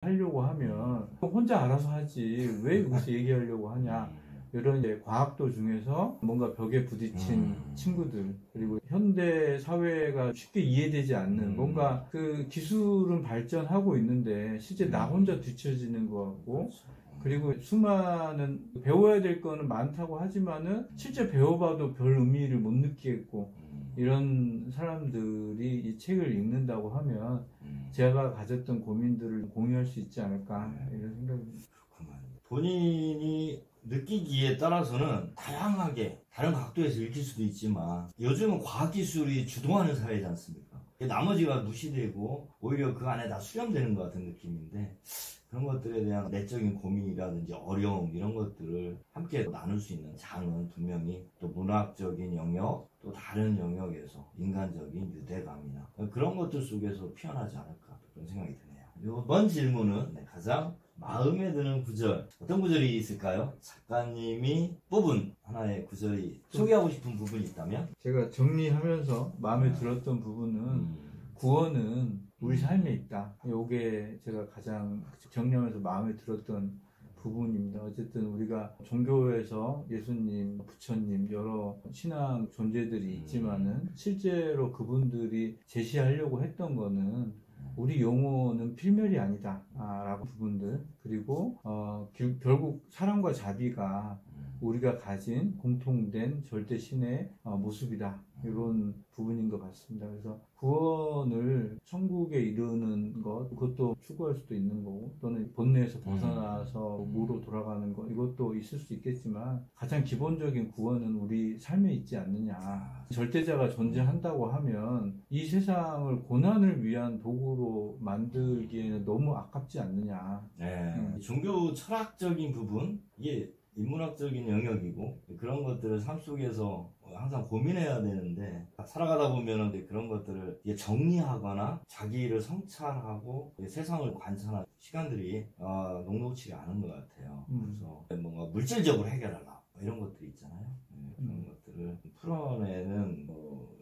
하려고 하면 혼자 알아서 하지 왜 여기서 얘기하려고 하냐. 이런 이제 과학도 중에서 뭔가 벽에 부딪힌 친구들, 그리고 현대 사회가 쉽게 이해되지 않는 뭔가 그 기술은 발전하고 있는데 실제 나 혼자 뒤처지는 것 같고, 그리고 수많은 배워야 될 거는 많다고 하지만은 실제 배워봐도 별 의미를 못 느끼겠고, 이런 사람들이 이 책을 읽는다고 하면 제가 가졌던 고민들을 공유할 수 있지 않을까, 이런 생각입니다. 본인이 느끼기에 따라서는 다양하게 다른 각도에서 읽힐 수도 있지만, 요즘은 과학기술이 주도하는 사회지 않습니까? 나머지가 무시되고 오히려 그 안에 다 수렴되는 것 같은 느낌인데, 그런 것들에 대한 내적인 고민이라든지 어려움, 이런 것들을 함께 나눌 수 있는 장은 분명히 또 문학적인 영역, 또 다른 영역에서 인간적인 유대감이나 그런 것들 속에서 피어나지 않을까, 그런 생각이 드네요. 이번 질문은 가장 마음에 드는 구절, 어떤 구절이 있을까요? 작가님이 뽑은 하나의 구절이 소개하고 싶은 부분이 있다면? 제가 정리하면서 마음에 들었던 부분은 구원은 우리 삶에 있다. 이게 제가 가장 정리하면서 마음에 들었던 부분입니다. 어쨌든 우리가 종교에서 예수님, 부처님, 여러 신앙 존재들이 있지만은 실제로 그분들이 제시하려고 했던 거는 우리 영혼은 필멸이 아니다 라고 부분들, 그리고 결국 사랑과 자비가 우리가 가진 공통된 절대 신의 모습이다, 이런 부분인 것 같습니다. 그래서 구원을 천국에 이르는 것, 그것도 추구할 수도 있는 거고, 또는 본뇌에서 벗어나서 무로 돌아가는 것, 이것도 있을 수 있겠지만 가장 기본적인 구원은 우리 삶에 있지 않느냐. 절대자가 존재한다고 하면 이 세상을 고난을 위한 도구로 만들기에는 너무 아깝지 않느냐. 네. 종교 철학적인 부분, 이게 인문학적인 영역이고, 그런 것들을 삶 속에서 항상 고민해야 되는데, 살아가다 보면은 그런 것들을 정리하거나 자기를 성찰하고 세상을 관찰하는 시간들이 녹록치가 않은 것 같아요. 그래서 뭔가 물질적으로 해결하라, 이런 것들이 있잖아요. 그런 것들을 풀어내는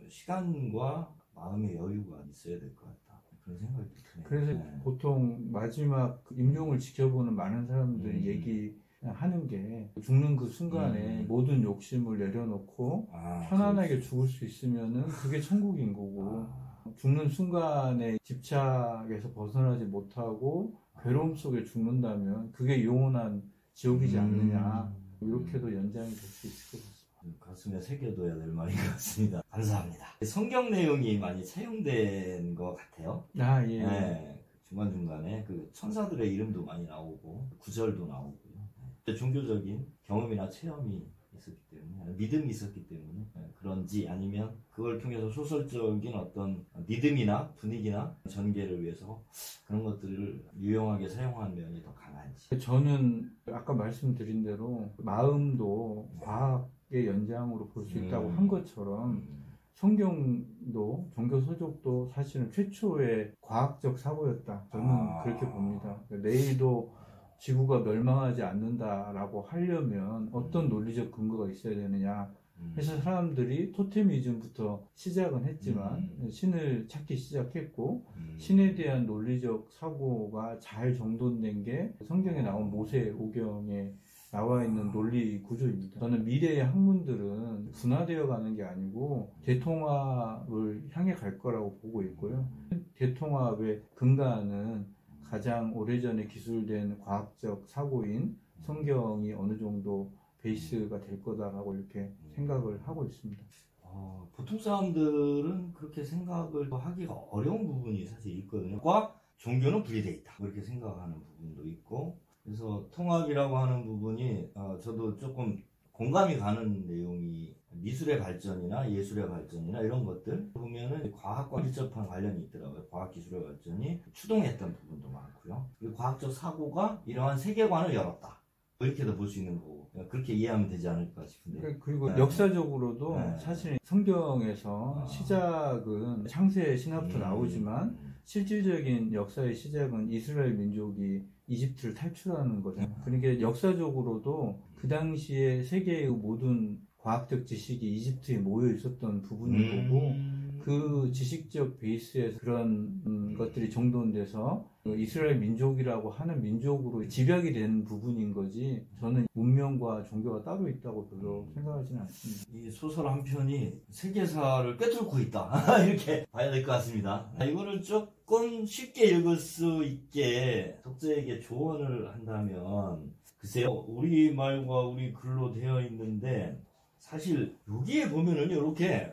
시간과 마음의 여유가 있어야 될 것 같다, 그런 생각이 드네요. 그래서 보통 마지막 임종을 지켜보는 많은 사람들이 얘기하는 게, 죽는 그 순간에 모든 욕심을 내려놓고 편안하게 죽을 수 있으면은 그게 천국인 거고, 죽는 순간에 집착에서 벗어나지 못하고 괴로움 속에 죽는다면 그게 영원한 지옥이지 않느냐, 이렇게도 연장이 될 수 있을 것 같습니다. 가슴에 새겨둬야 될 말인 것 같습니다. 감사합니다. 성경 내용이 많이 차용된 것 같아요. 예. 네, 중간중간에 그 천사들의 이름도 많이 나오고 구절도 나오고요. 종교적인 경험이나 체험이 있었기 때문에, 믿음이 있었기 때문에 그런지, 아니면 그걸 통해서 소설적인 어떤 믿음이나 분위기나 전개를 위해서 그런 것들을 유용하게 사용한 면이 더 강한지. 저는 아까 말씀드린 대로 마음도 과학의 연장으로 볼 수 있다고 한 것처럼, 성경도, 종교 서적도 사실은 최초의 과학적 사고였다, 저는 그렇게 봅니다. 내일도 지구가 멸망하지 않는다라고 하려면 어떤 논리적 근거가 있어야 되느냐 해서 사람들이 토테미즘부터 시작은 했지만 신을 찾기 시작했고, 신에 대한 논리적 사고가 잘 정돈된 게 성경에 나온 모세오경에 나와 있는 논리 구조입니다. 저는 미래의 학문들은 분화되어 가는 게 아니고 대통합을 향해 갈 거라고 보고 있고요. 대통합의 근간은 가장 오래전에 기술된 과학적 사고인 성경이 어느 정도 베이스가 될 거다라고 이렇게 생각을 하고 있습니다. 보통 사람들은 그렇게 생각을 하기가 어려운 부분이 사실 있거든요. 과학, 종교는 분리되어 있다, 그렇게 생각하는 부분도 있고, 그래서 통합이라고 하는 부분이 저도 조금 공감이 가는 내용이, 미술의 발전이나 예술의 발전이나 이런 것들 보면은 과학과 밀접한 관련이 있더라고요. 과학기술의 발전이 추동했던 부분도 많고요. 그리고 과학적 사고가 이러한 세계관을 열었다, 이렇게도 볼 수 있는 거고, 그렇게 이해하면 되지 않을까 싶은데. 그리고 역사적으로도 사실 성경에서 시작은 창세 신화부터 나오지만 실질적인 역사의 시작은 이스라엘 민족이 이집트를 탈출하는 거잖아요. 그러니까 역사적으로도 그 당시에 세계의 모든 과학적 지식이 이집트에 모여 있었던 부분인 거고, 그 지식적 베이스에서 그런 것들이 정돈돼서 이스라엘 민족이라고 하는 민족으로 집약이 된 부분인 거지, 저는 문명과 종교가 따로 있다고 별로 생각하지는 않습니다. 이 소설 한 편이 세계사를 꿰뚫고 있다 이렇게 봐야 될 것 같습니다. 이거를 조금 쉽게 읽을 수 있게 독자에게 조언을 한다면, 글쎄요, 우리말과 우리 글로 되어 있는데 사실 여기에 보면은 이렇게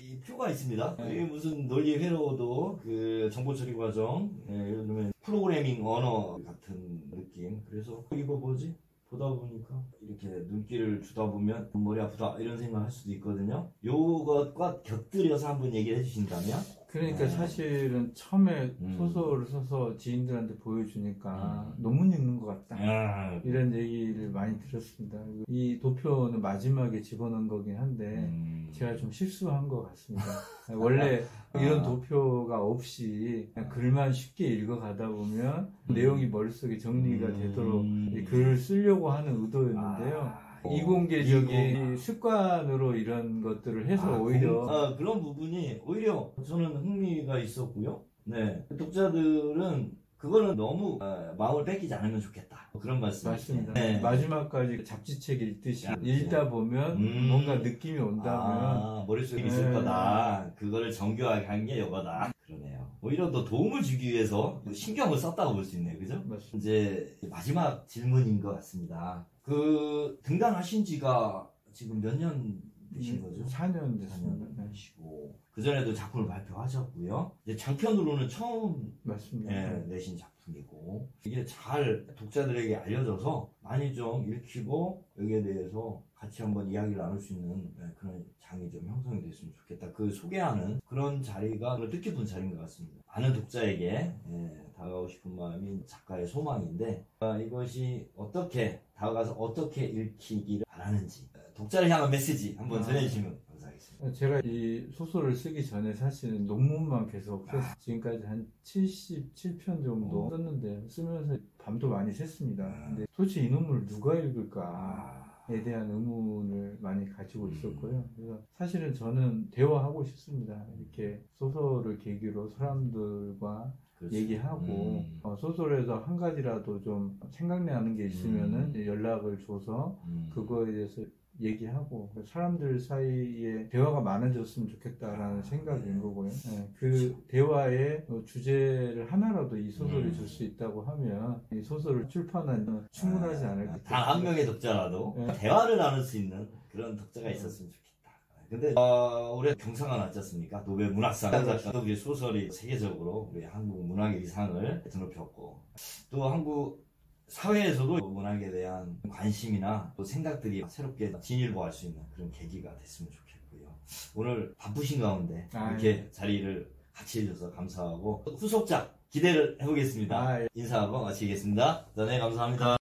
이 표가 있습니다. 이게 무슨 논리 회로도 그 정보 처리 과정, 예를 들면 프로그래밍 언어 같은 느낌. 그래서 이거 뭐지? 보다 보니까 이렇게 눈길을 주다 보면 머리 아프다 이런 생각할 수도 있거든요. 요것과 곁들여서 한번 얘기를 해주신다면? 그러니까 사실은 처음에 소설을 써서 지인들한테 보여주니까 논문 읽는 것 같다, 이런 얘기를 많이 들었습니다. 이 도표는 마지막에 집어넣은 거긴 한데 제가 좀 실수한 것 같습니다. 원래 이런 도표가 없이 그냥 글만 쉽게 읽어가다 보면 내용이 머릿속에 정리가 되도록 이 글을 쓰려고 하는 의도였는데요. 이공계적인 습관으로 이런 것들을 해서 오히려 그런 부분이 오히려 저는 흥미가 있었고요. 네, 독자들은 그거는 너무 마음을 뺏기지 않으면 좋겠다, 그런 말씀. 맞습니다. 네. 마지막까지 잡지책 읽듯이 읽다 보면 뭔가 느낌이 온다면 머릿속에 있을 거다. 그거를 정교하게 한 게 이거다. 그러네요. 오히려 더 도움을 주기 위해서 신경을 썼다고 볼 수 있네요. 그죠? 맞습니다. 이제 마지막 질문인 것 같습니다. 그 등단하신 지가 지금 몇 년 되신 거죠? 4년 됐습니다. 4년 되시고 그전에도 작품을 발표하셨고요. 이제 장편으로는 처음 맞습니다. 내신 작품이고, 이게 잘 독자들에게 알려져서 많이 좀 읽히고 여기에 대해서 같이 한번 이야기를 나눌 수 있는 그런 장이 좀 형성이 됐으면 좋겠다. 그 소개하는 그런 자리가 뜻깊은 자리인 것 같습니다. 많은 독자에게 다가가고 싶은 마음이 작가의 소망인데, 이것이 어떻게 다가가서 어떻게 읽히기를 바라는지, 독자를 향한 메시지 한번 전해주시면 감사하겠습니다. 제가 이 소설을 쓰기 전에 사실은 논문만 계속 지금까지 한 77편 정도 썼는데, 쓰면서 밤도 많이 샜습니다. 근데 도대체 이 논문을 누가 읽을까에 대한 의문을 많이 가지고 있었고요. 그래서 사실은 저는 대화하고 싶습니다. 이렇게 소설을 계기로 사람들과 그렇죠. 얘기하고 소설에서 한 가지라도 좀 생각나는 게 있으면은 연락을 줘서 그거에 대해서 얘기하고 사람들 사이에 대화가 많아졌으면 좋겠다라는 생각인 거고요. 그 대화의 주제를 하나라도 이 소설이 줄 수 있다고 하면 이 소설을 출판한 충분하지 않을까. 단 한 명의 독자라도 대화를 나눌 수 있는 그런 독자가 있었으면 좋겠다. 근데 올해 경사가 났지 않습니까? 노벨 문학상 작가 우리 소설이 세계적으로 우리 한국 문학의 위상을 드높였고, 또 한국 사회에서도 문학에 대한 관심이나 또 생각들이 새롭게 진일보할 수 있는 그런 계기가 됐으면 좋겠고요. 오늘 바쁘신 가운데 이렇게 자리를 같이 해줘서 감사하고, 후속작 기대를 해보겠습니다. 인사하고 마치겠습니다. 네, 감사합니다.